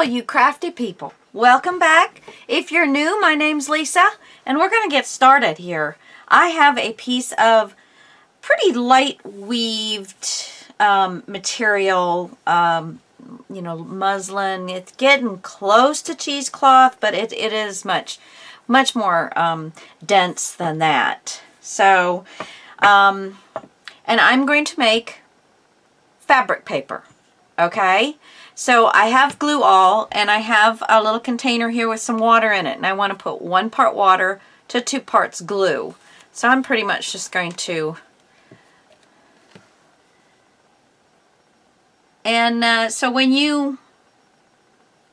all you crafty people. Welcome back. If you're new, my name's Lisa, and we're going to get started here. I have a piece of pretty light weaved material, you know, muslin. It's getting close to cheesecloth, but it is much more dense than that. So, and I'm going to make fabric paper, okay? So I have glue all, and I have a little container here with some water in it, and I want to put 1 part water to 2 parts glue. So I'm pretty much just going to, and so when you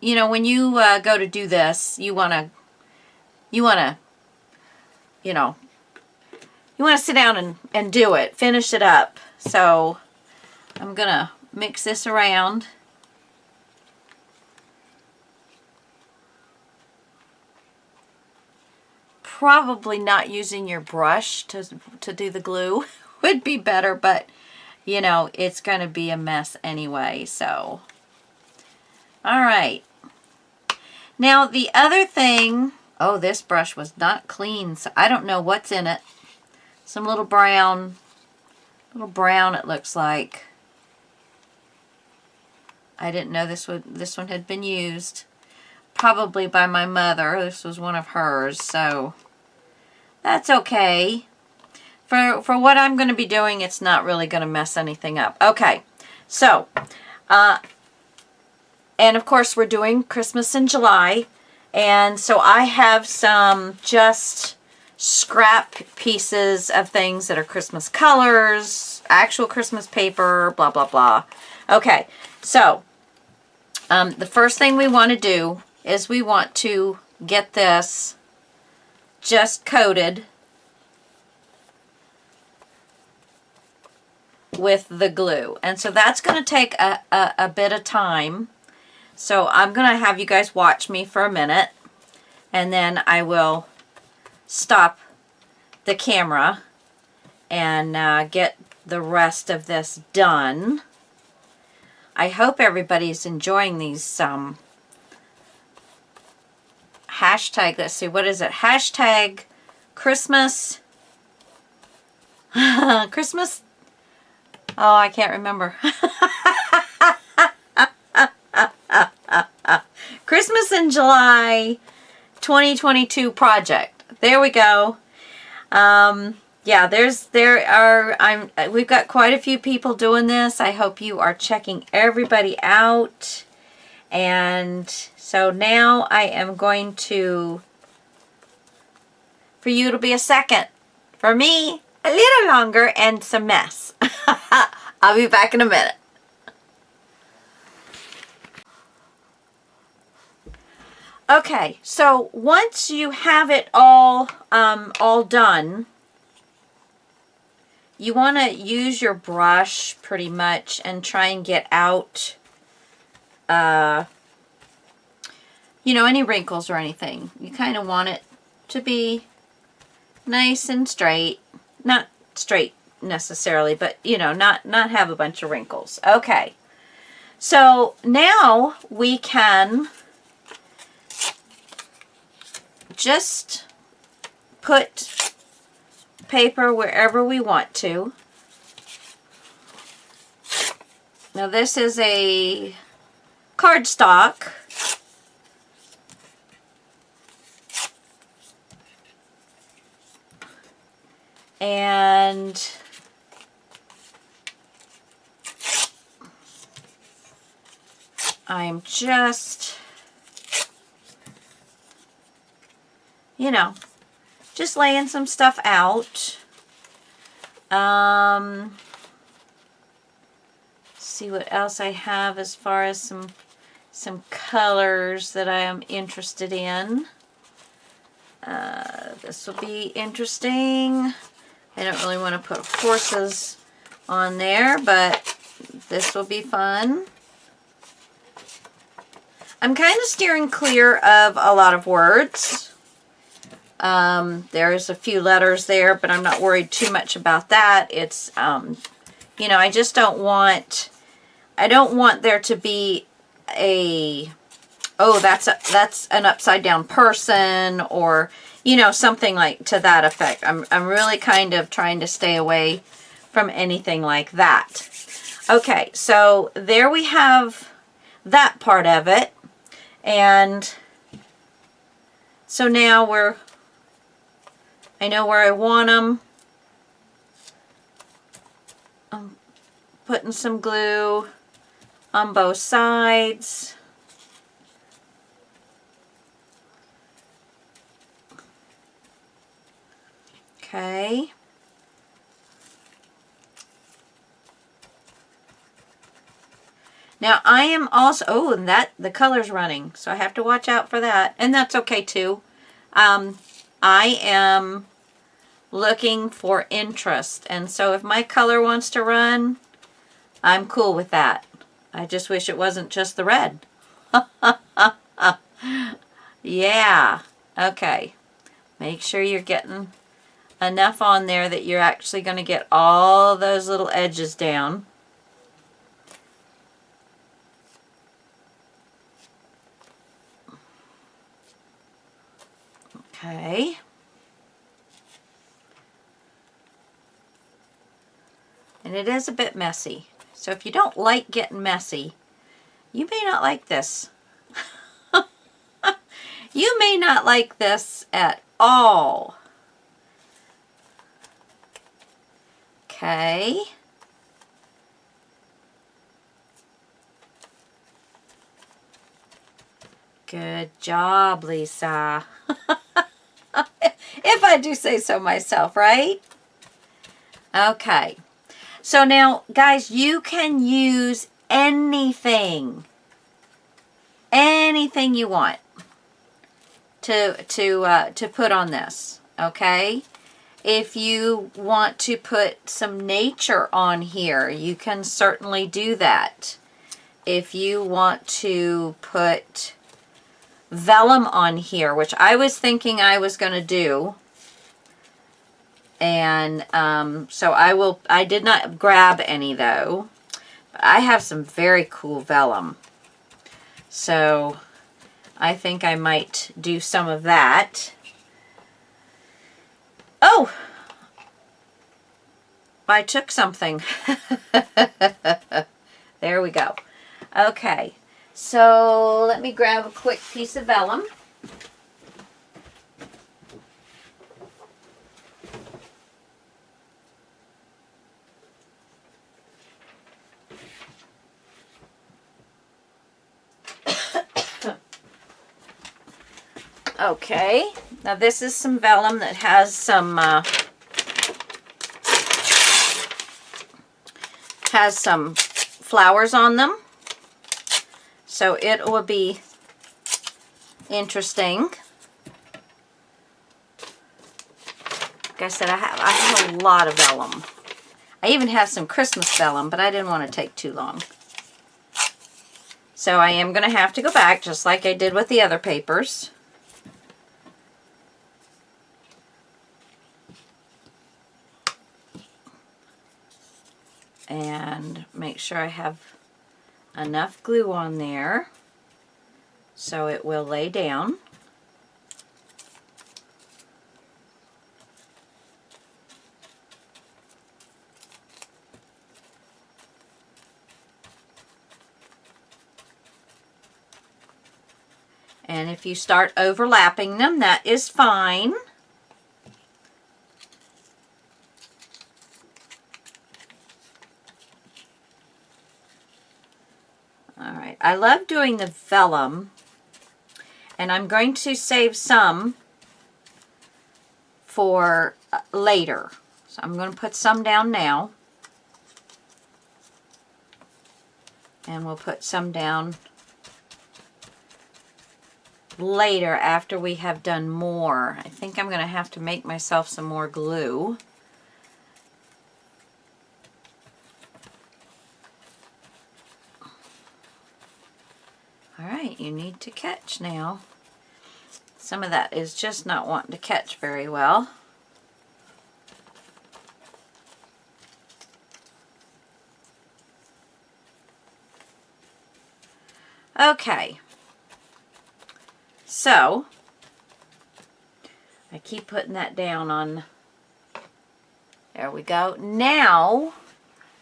go to do this, you want to sit down and do it, finish it up. So I'm gonna mix this around. Probably not using your brush to do the glue would be better, but you know, it's going to be a mess anyway. So, all right. Now the other thing, oh, this brush was not clean, so I don't know what's in it. Some little brown it looks like. I didn't know this one had been used. Probably by my mother. This was one of hers, so that's okay. For what I'm going to be doing, it's not really going to mess anything up. Okay, so, and of course we're doing Christmas in July, and so I have some just scrap pieces of things that are Christmas colors, actual Christmas paper, blah, blah, blah. Okay, so the first thing we want to do is we want to get this just coated with the glue. And so that's going to take a bit of time. So I'm going to have you guys watch me for a minute, and then I will stop the camera and get the rest of this done. I hope everybody's enjoying these hashtag, let's see, what is it? Hashtag Christmas. Christmas. Oh, I can't remember. Christmas in July 2022 project. There we go. Yeah, we've got quite a few people doing this. I hope you are checking everybody out. And so now I am going to, for you to be a second, for me, a little longer and some mess. I'll be back in a minute. Okay, so once you have it all done, you want to use your brush pretty much and try and get out you know, any wrinkles or anything. You kind of want it to be nice and straight. Not straight necessarily, but you know, not have a bunch of wrinkles. Okay. So now we can just put paper wherever we want to. Now this is a cardstock. And I'm just, you know, just laying some stuff out. See what else I have as far as some colors that I am interested in. This will be interesting. I don't really want to put horses on there, but this will be fun. I'm kind of steering clear of a lot of words. There's a few letters there, but I'm not worried too much about that. It's, you know, I just don't want, I don't want there to be a oh, that's an upside down person, or, you know, something like to that effect. I'm really kind of trying to stay away from anything like that. Okay, so there we have that part of it. And so now I know where I want them. I'm putting some glue on both sides. Okay. Now I am also, oh, and the color's running, so I have to watch out for that, and that's okay too. I am looking for interest, and so if my color wants to run, I'm cool with that. I just wish it wasn't just the red. Yeah, okay. Make sure you're getting enough on there that you're actually going to get all those little edges down. Okay. And it is a bit messy. So if you don't like getting messy, you may not like this. You may not like this at all. Okay. Good job, Lisa. If I do say so myself, right? Okay. So now, guys, you can use anything you want to put on this, okay? If you want to put some nature on here, you can certainly do that. If you want to put vellum on here, which I was thinking I was going to do, and so I did not grab any though, but I have some very cool vellum, so I think I might do some of that. Oh, I took something. There we go. Okay, so let me grab a quick piece of vellum. Okay, now this is some vellum that has some flowers on them, so it will be interesting. Like I said, I have a lot of vellum. I even have some Christmas vellum, but I didn't want to take too long. So I am going to have to go back, just like I did with the other papers. And make sure I have enough glue on there so it will lay down. And if you start overlapping them, that is fine. Alright, I love doing the vellum, and I'm going to save some for later. So I'm going to put some down now, and we'll put some down later after we have done more. I think I'm going to have to make myself some more glue. Alright, you need to catch now. Some of that is just not wanting to catch very well. Okay. So, I keep putting that down on, there we go. Now,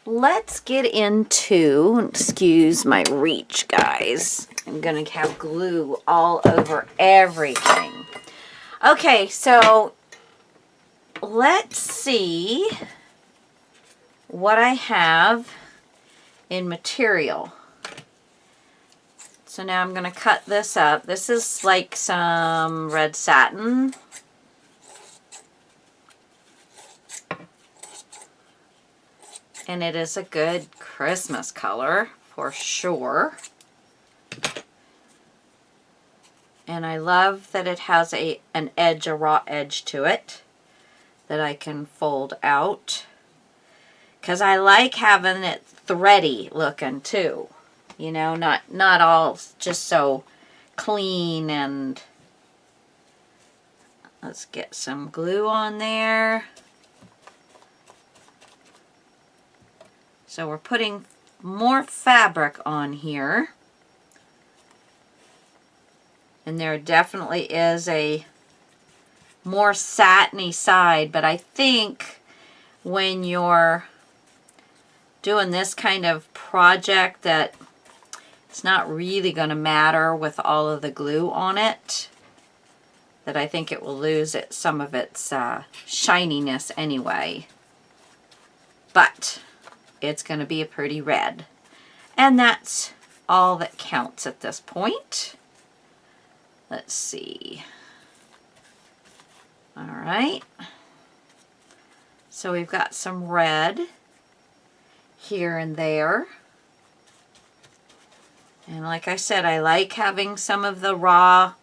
let's get into, excuse my reach, guys. I'm going to have glue all over everything. Okay, so let's see what I have in material. So now I'm going to cut this up. This is like some red satin. And it is a good Christmas color for sure. And I love that it has an edge, a raw edge to it that I can fold out. Because I like having it thready looking too. You know, not all just so clean. And let's get some glue on there. So we're putting more fabric on here. And there definitely is a more satiny side, but I think when you're doing this kind of project that it's not really going to matter with all of the glue on it, that I think it will lose some of its shininess anyway. But it's going to be a pretty red. And that's all that counts at this point. Let's see. All right. So we've got some red here and there. And like I said, I like having some of the raw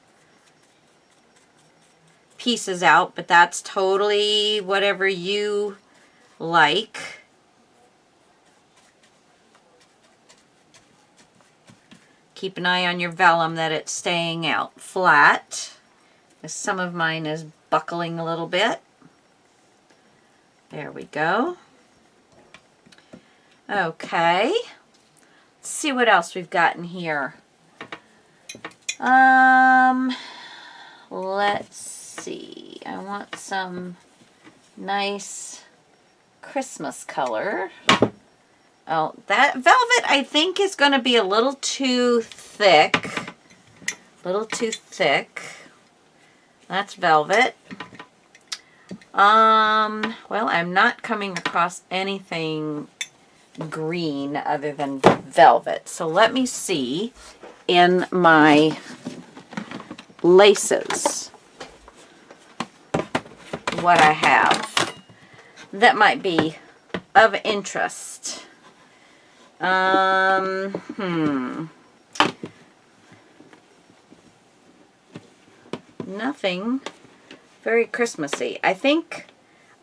pieces out, but that's totally whatever you like. Keep an eye on your vellum that it's staying out flat. Some of mine is buckling a little bit. There we go. Okay. Let's see what else we've got in here. Let's see. I want some nice Christmas color. Oh, that velvet I think is going to be a little too thick. A little too thick. That's velvet. Well, I'm not coming across anything green other than velvet. So let me see in my laces what I have that might be of interest. Nothing very Christmassy. I think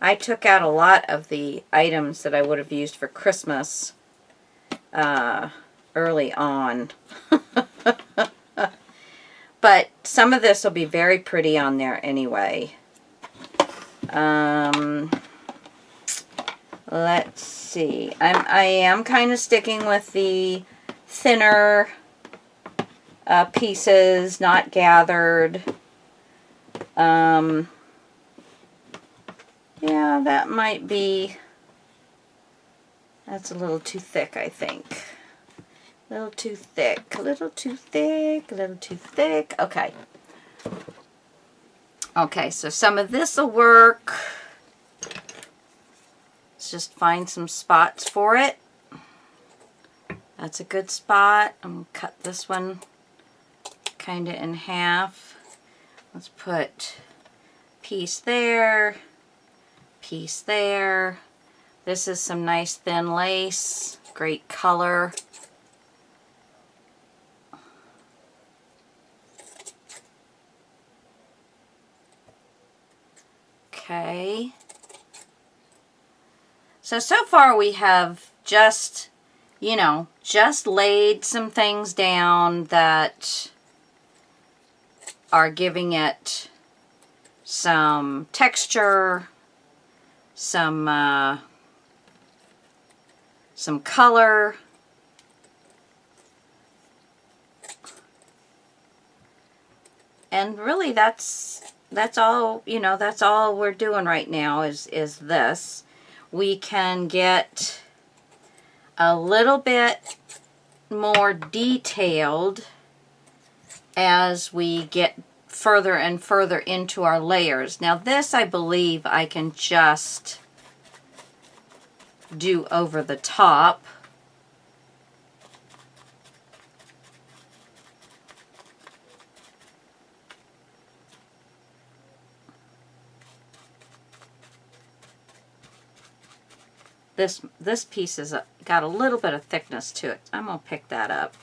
I took out a lot of the items that I would have used for Christmas early on. But some of this will be very pretty on there anyway. Let's see. I am kind of sticking with the thinner pieces, not gathered. Yeah, that might be, that's a little too thick, I think. A little too thick, a little too thick, a little too thick. Okay. Okay, so some of this will work. Let's just find some spots for it. That's a good spot. I'm going to cut this one kind of in half. Let's put piece there, piece there. This is some nice thin lace, great color. Okay. So far we have just, you know, just laid some things down that are giving it some texture, some color. and really that's all, you know, that's all we're doing right now is this. We can get a little bit more detailed as we get further and further into our layers. Now this, I believe I can just do over the top. This piece has got a little bit of thickness to it. I'm going to pick that up.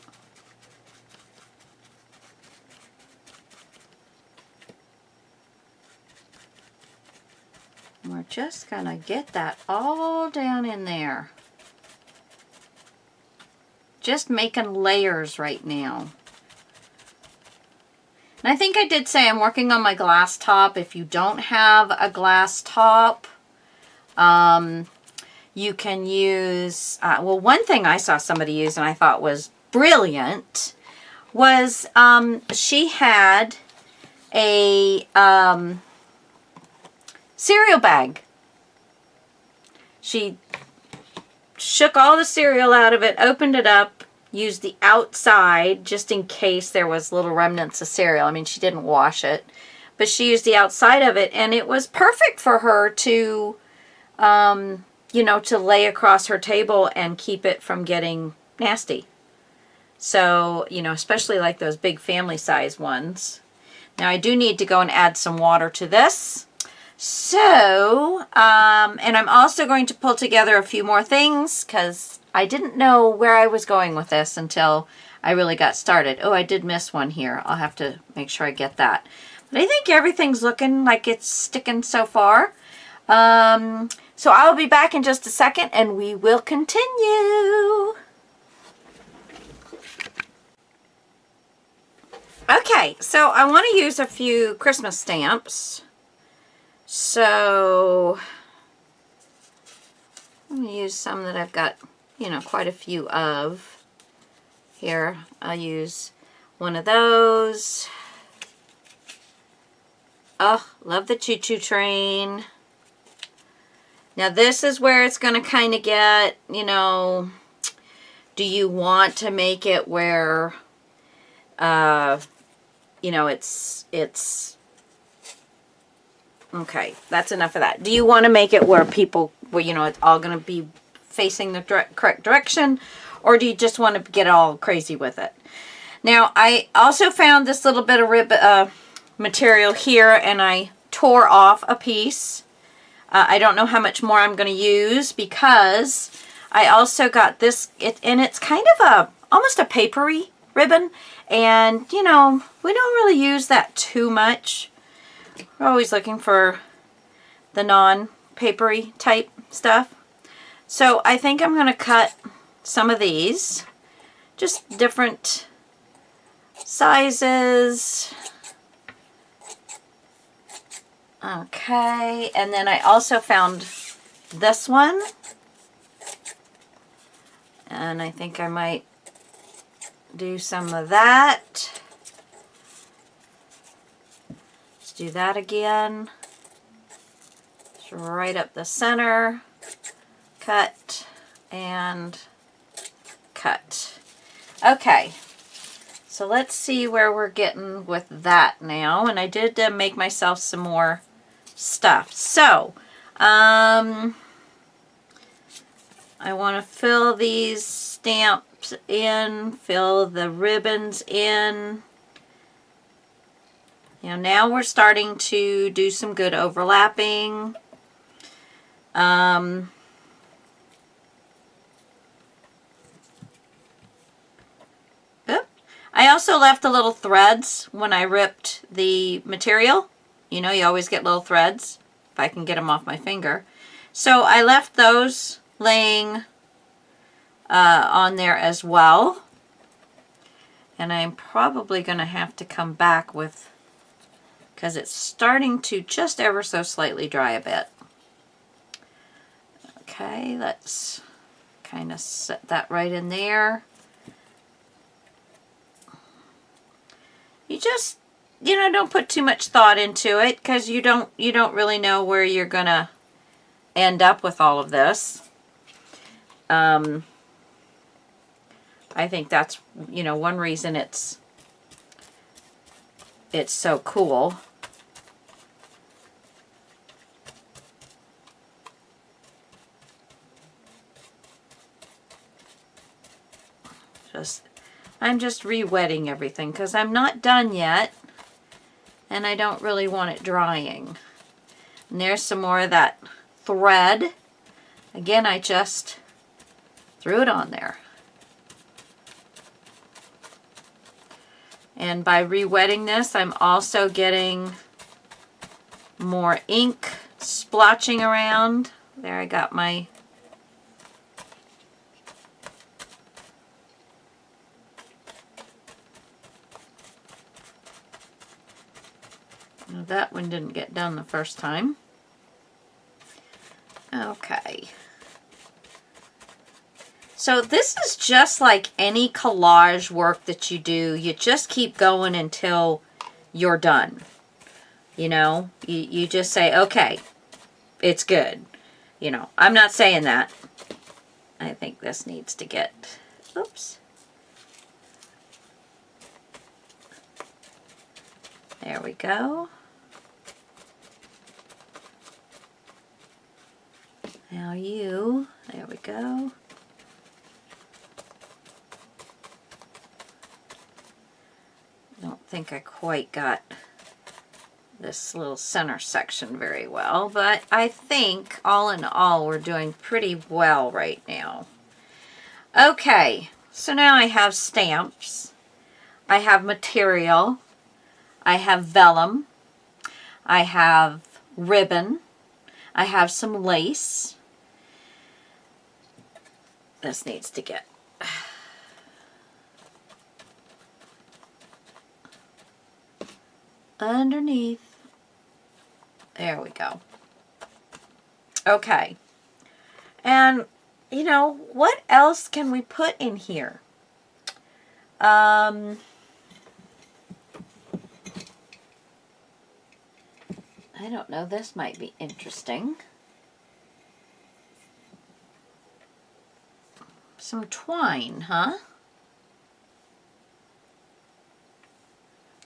We're just going to get that all down in there. Just making layers right now. And I think I did say I'm working on my glass top. If you don't have a glass top, you can use, well, one thing I saw somebody use and I thought was brilliant was she had a cereal bag. She shook all the cereal out of it, opened it up, used the outside just in case there was little remnants of cereal. I mean, she didn't wash it, but she used the outside of it, and it was perfect for her to, you know, to lay across her table and keep it from getting nasty. So, you know, especially like those big family size ones. Now I do need to go and add some water to this. So, and I'm also going to pull together a few more things because I didn't know where I was going with this until I really got started. Oh, I did miss one here. I'll have to make sure I get that. But I think everything's looking like it's sticking so far. So I'll be back in just a second and we will continue. Okay, so I want to use a few Christmas stamps. So I'm going to use some that I've got, you know, quite a few of. Here, I'll use one of those. Oh, love the choo-choo train. Now this is where it's going to kind of get, you know, do you want to make it where, you know, it's, okay, that's enough of that. Do you want to make it where people, where, you know, it's all going to be facing the correct direction, or do you just want to get all crazy with it? Now, I also found this little bit of material here, and I tore off a piece. I don't know how much more I'm going to use because I also got this, and it's kind of almost a papery ribbon, and you know, we don't really use that too much. We're always looking for the non-papery type stuff. So I think I'm going to cut some of these, just different sizes. Okay, and then I also found this one, and I think I might do some of that. Let's do that again. Just right up the center, cut and cut. Okay, so let's see where we're getting with that now. And I did make myself some more stuff. So, I want to fill these stamps in, fill the ribbons in. You know, now we're starting to do some good overlapping. I also left the little threads when I ripped the material. You know, you always get little threads, if I can get them off my finger. So I left those laying on there as well. And I'm probably going to have to come back with, because it's starting to just ever so slightly dry a bit. Okay, let's kind of set that right in there. You just you know, don't put too much thought into it, because you don't really know where you're gonna end up with all of this. I think that's, you know, one reason it's so cool. I'm just re-wetting everything because I'm not done yet, and I don't really want it drying. And there's some more of that thread. Again, I just threw it on there. And by re-wetting this, I'm also getting more ink splotching around. There, I got my that one didn't get done the first time. Okay. So this is just like any collage work that you do. You just keep going until you're done. You know, you just say, okay, it's good. You know, I'm not saying that. I think this needs to get, oops. There we go. Now you, there we go. Don't think I quite got this little center section very well, but I think all in all we're doing pretty well right now. Okay, so now I have stamps, I have material, I have vellum, I have ribbon, I have some lace. This needs to get underneath. There we go. Okay. And, you know, what else can we put in here? I don't know. This might be interesting. Some twine, huh?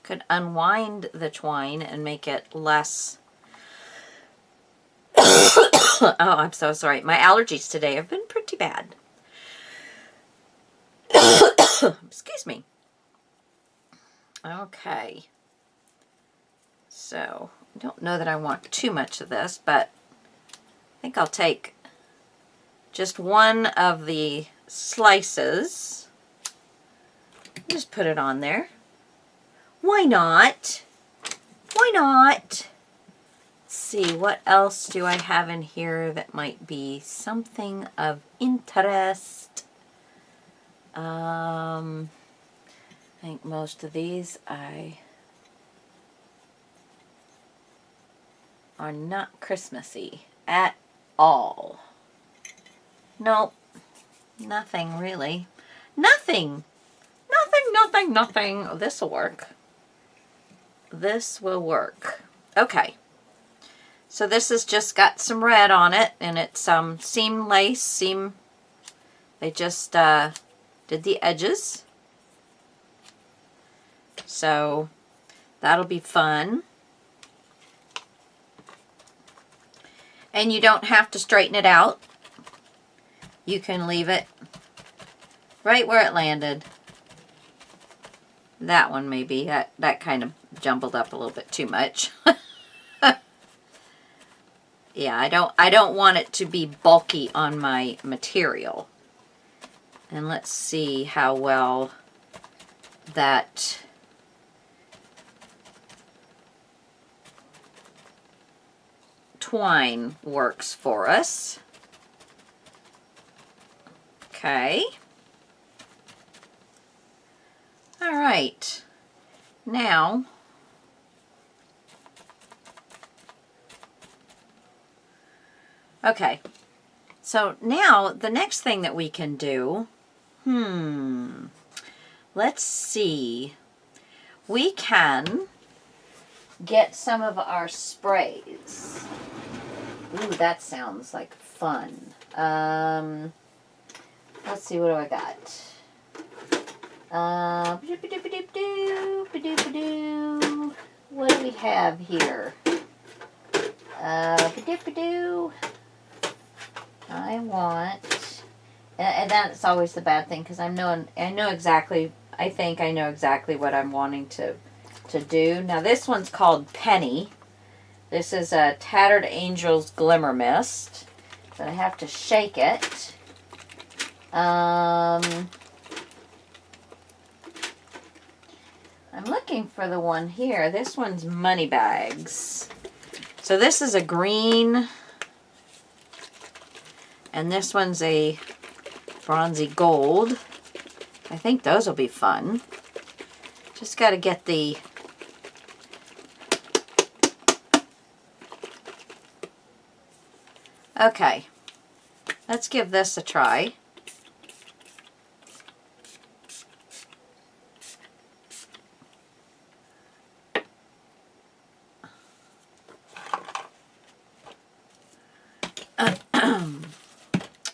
Could unwind the twine and make it less... Oh, I'm so sorry. My allergies today have been pretty bad. Excuse me. Okay. So, I don't know that I want too much of this, but I think I'll take just one of the slices. Just put it on there. Why not? Why not? Let's see, what else do I have in here that might be something of interest? I think most of these are not Christmassy at all. Nope. Nothing really. Nothing. Nothing. Oh, this will work. This will work. Okay. So this has just got some red on it, and it's seam lace. They just did the edges. So that'll be fun. And you don't have to straighten it out. You can leave it right where it landed. That one maybe. That kind of jumbled up a little bit too much. Yeah, I don't want it to be bulky on my material. And let's see how well that twine works for us. Okay. All right. Now, okay. So now the next thing that we can do, let's see. We can get some of our sprays. Ooh, that sounds like fun. Let's see, what do I got? What do we have here? I want, and that's always the bad thing, because I know exactly, I think I know exactly what I'm wanting to do. Now this one's called Penny. This is a Tattered Angels Glimmer Mist, but I have to shake it. I'm looking for the one here. This one's Moneybags. So this is a green, and this one's a bronzy gold. I think those will be fun. Just got to get the okay, let's give this a try.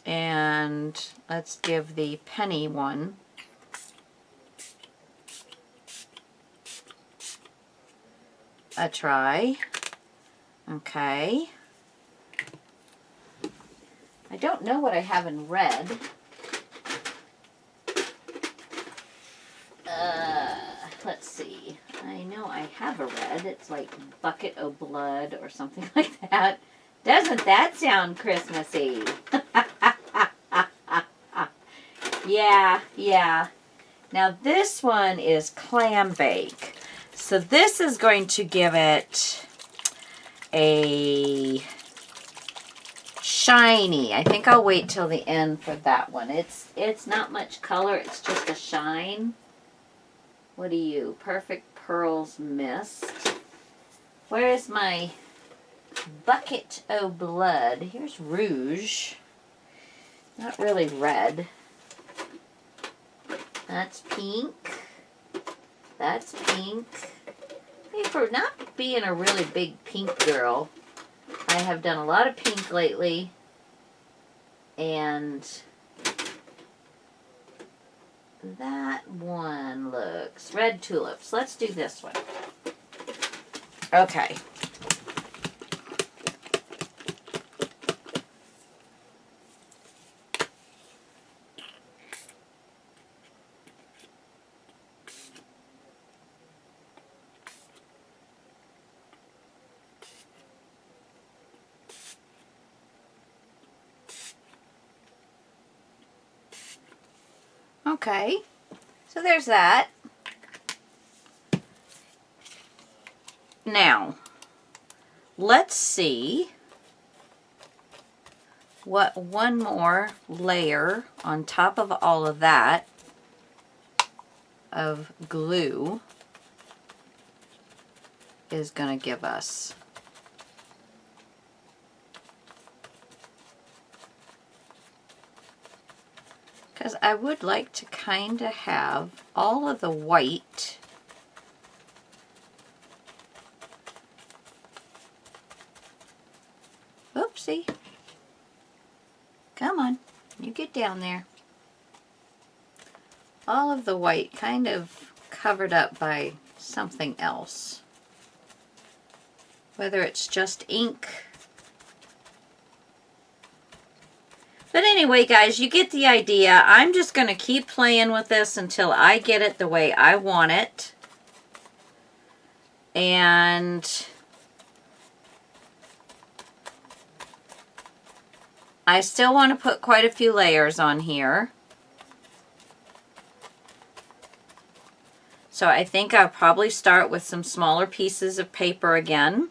And let's give the Penny one a try. Okay. I don't know what I have in red. Let's see. I know I have a red. It's like Bucket o' Blood or something like that. Doesn't that sound Christmassy? Yeah. Now this one is Clam Bake. So this is going to give it a shiny. I think I'll wait till the end for that one. It's not much color, it's just a shine. What are you? Perfect Pearls Mist. Where is my Bucket o' Blood? Here's Rouge. Not really red. That's pink. That's pink. Hey, for not being a really big pink girl, I have done a lot of pink lately. And that one looks Red Tulips. Let's do this one. Okay. Okay, so there's that. Now, let's see what one more layer on top of all of that of glue is going to give us. Because I would like to kind of have all of the white oopsie. Come on, you get down there. All of the white kind of covered up by something else. Whether it's just ink. But anyway, guys, you get the idea. I'm just going to keep playing with this until I get it the way I want it. And I still want to put quite a few layers on here. So I think I'll probably start with some smaller pieces of paper again.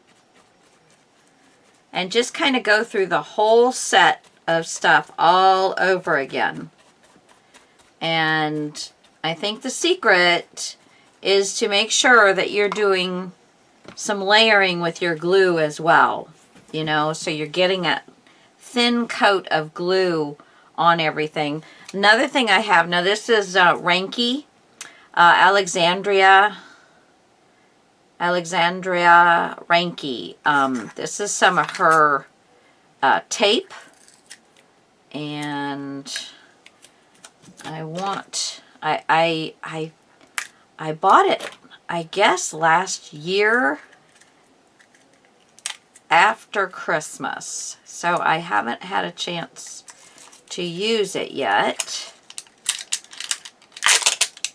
And just kind of go through the whole set of stuff all over again. And I think the secret is to make sure that you're doing some layering with your glue as well. You know, so you're getting a thin coat of glue on everything. Another thing I have, now this is Lenneke, Alexandria Alexandria Ranke. This is some of her tape, and I bought it, I guess, last year after Christmas, so I haven't had a chance to use it yet.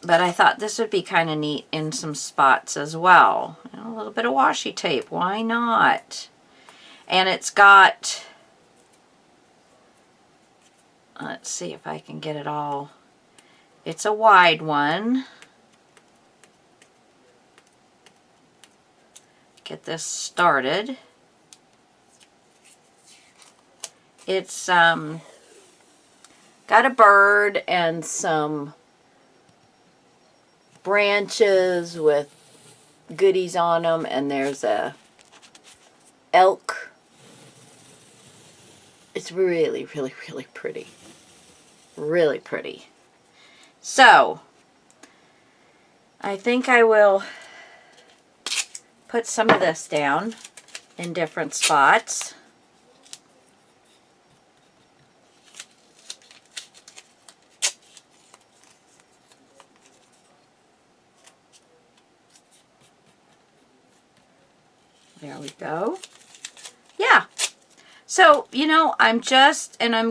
But I thought this would be kind of neat in some spots as well. You know, a little bit of washi tape. Why not? And it's got... Let's see if I can get it all. It's a wide one. Get this started. It's got a bird and some branches with goodies on them, and there's a elk. It's really, really, really pretty. Really pretty. So, I think I will put some of this down in different spots. There we go. Yeah. So, you know, I'm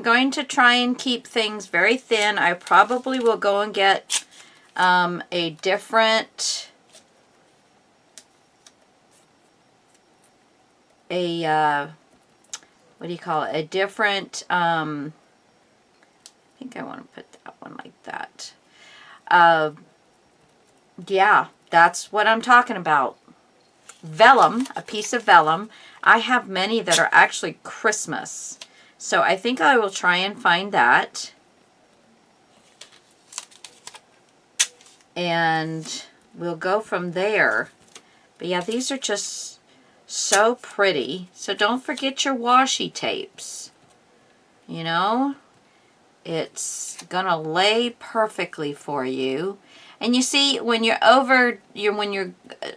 going to try and keep things very thin. I probably will go and get a different, what do you call it? A different, I think I want to put that one like that. Yeah, that's what I'm talking about. Vellum, a piece of vellum. I have many that are actually Christmas. So I think I will try and find that. And we'll go from there. But yeah, these are just so pretty. So don't forget your washi tapes. You know, it's gonna lay perfectly for you. And you see, when you're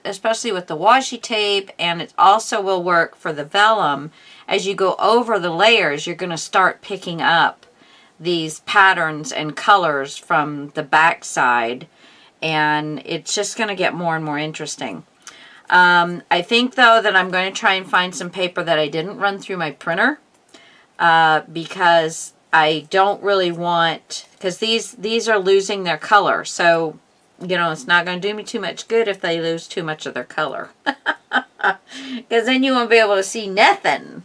especially with the washi tape, and it also will work for the vellum, as you go over the layers, you're going to start picking up these patterns and colors from the back side, and it's just going to get more and more interesting. I think, though, that I'm going to try and find some paper that I didn't run through my printer, because I don't really want, because these are losing their color, so... You know, it's not going to do me too much good if they lose too much of their color. Because then you won't be able to see nothing.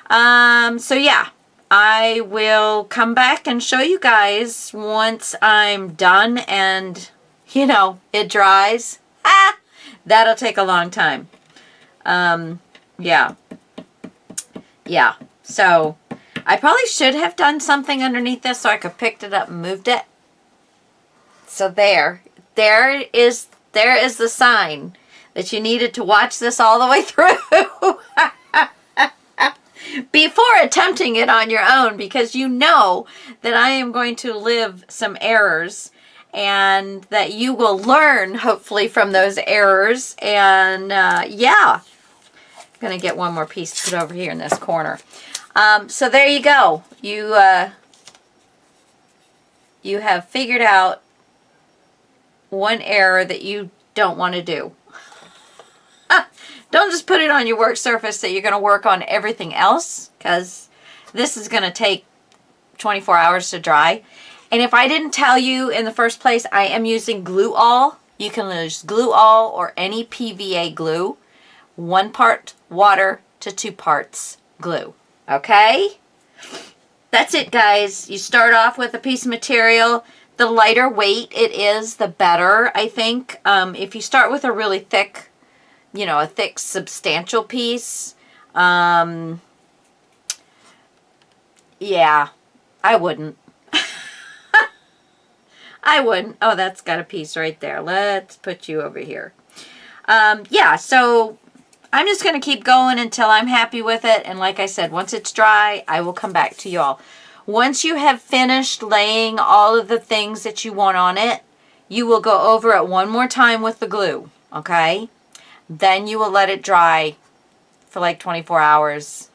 So yeah, I will come back and show you guys once I'm done and, you know, it dries. That'll take a long time. Yeah. Yeah. So, I probably should have done something underneath this so I could picked it up and moved it. So there is the sign that you needed to watch this all the way through before attempting it on your own, because you know that I am going to live some errors and that you will learn hopefully from those errors. And yeah, I'm gonna get one more piece to put over here in this corner. So there you go. You have figured out one error that you don't want to do. Don't just put it on your work surface that you're going to work on everything else, because this is going to take 24 hours to dry. And if I didn't tell you in the first place, I am using glue all. You can use glue all or any PVA glue. 1 part water to 2 parts glue. Okay? That's it, guys. You start off with a piece of material. The lighter weight it is, the better, I think. If you start with a really thick, you know, a thick, substantial piece, yeah, I wouldn't. I wouldn't. Oh, that's got a piece right there. Let's put you over here. Yeah, so I'm just going to keep going until I'm happy with it. And like I said, once it's dry, I will come back to you all. Once you have finished laying all of the things that you want on it, you will go over it one more time with the glue, okay? Then you will let it dry for like 24 hours.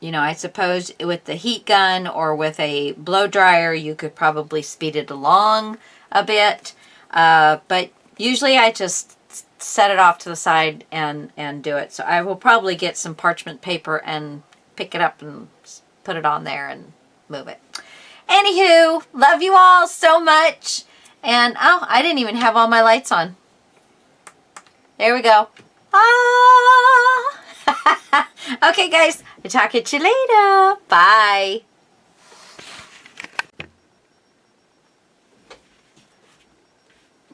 You know, I suppose with the heat gun or with a blow dryer, you could probably speed it along a bit. But usually I just set it off to the side and do it. So I will probably get some parchment paper and pick it up and put it on there and move it. Anywho, love you all so much. And, oh, I didn't even have all my lights on. There we go. Ah! Okay, guys. I'll talk to you later. Bye.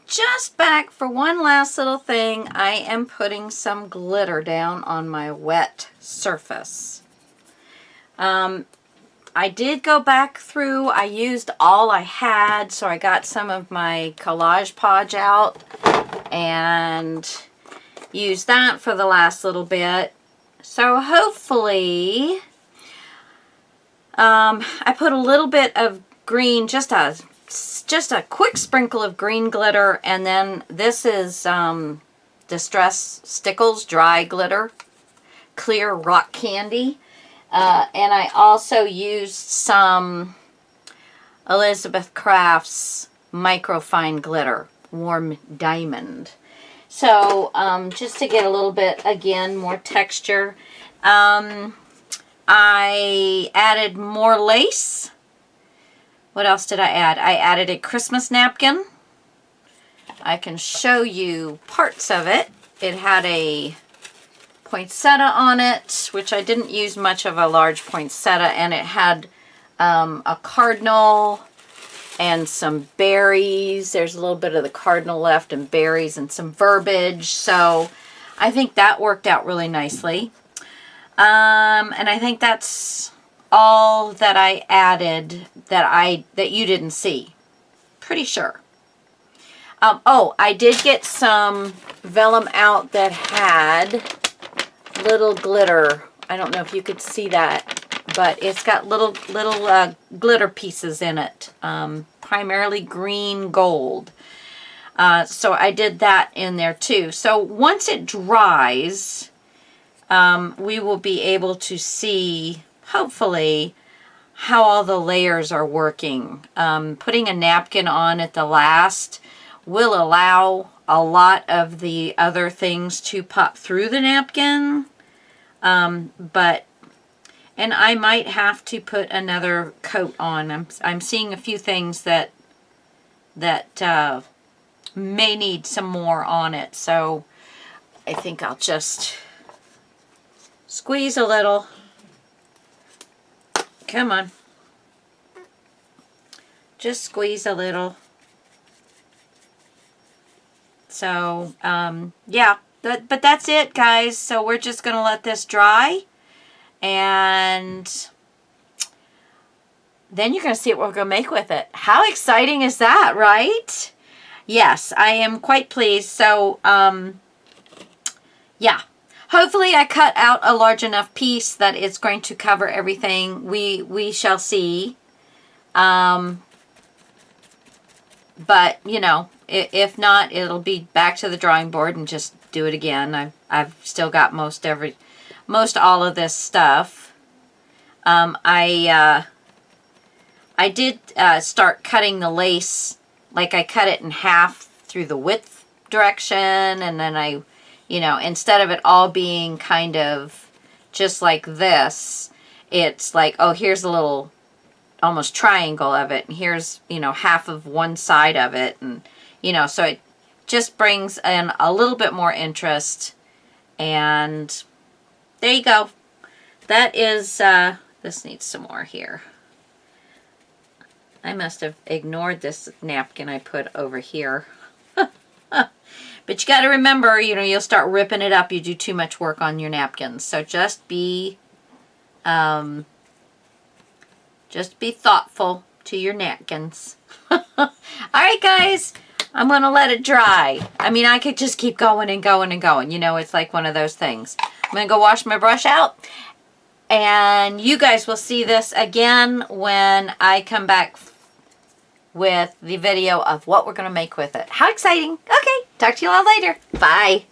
Just back for one last little thing. I am putting some glitter down on my wet surface. I did go back through. I used all I had, so I got some of my Collage Podge out and used that for the last little bit. So hopefully, I put a little bit of green, just a quick sprinkle of green glitter, and then this is Distress Stickles Dry Glitter, Clear Rock Candy. And I also used some Elizabeth Crafts Microfine Glitter, Warm Diamond. So, just to get a little bit, again, more texture. I added more lace. What else did I add? I added a Christmas napkin. I can show you parts of it. It had a poinsettia on it, which I didn't use much of a large poinsettia, and it had a cardinal and some berries. There's a little bit of the cardinal left and berries and some verbiage, so I think that worked out really nicely. And I think that's all that I added that you didn't see. Pretty sure. Oh, I did get some vellum out that had little glitter. I don't know if you could see that, but it's got little glitter pieces in it, primarily green gold. So I did that in there too. So once it dries, we will be able to see, hopefully, how all the layers are working. Putting a napkin on at the last will allow a lot of the other things to pop through the napkin. And I might have to put another coat on. I'm seeing a few things that may need some more on it. So I think I'll just squeeze a little. Come on. Just squeeze a little. So, yeah. But that's it, guys. So we're just going to let this dry. And then you're going to see what we're going to make with it. How exciting is that, right? Yes, I am quite pleased. So, yeah. Hopefully I cut out a large enough piece that it's going to cover everything. We shall see. But, you know, if not, it'll be back to the drawing board and just do it again. I've still got most all of this stuff. I did start cutting the lace. Like, I cut it in half through the width direction, and then I, you know, instead of it all being kind of just like this, it's like, oh, here's a little almost triangle of it, and here's, you know, half of one side of it, and, you know, so it just brings in a little bit more interest. And there you go. That is, this needs some more here. I must have ignored this napkin I put over here. But you got to remember, you know, you'll start ripping it up. You do too much work on your napkins. So just be thoughtful to your napkins. All right, guys. I'm going to let it dry. I mean, I could just keep going and going and going. You know, it's like one of those things. I'm going to go wash my brush out. And you guys will see this again when I come back with the video of what we're going to make with it. How exciting. Okay. Talk to you all later. Bye.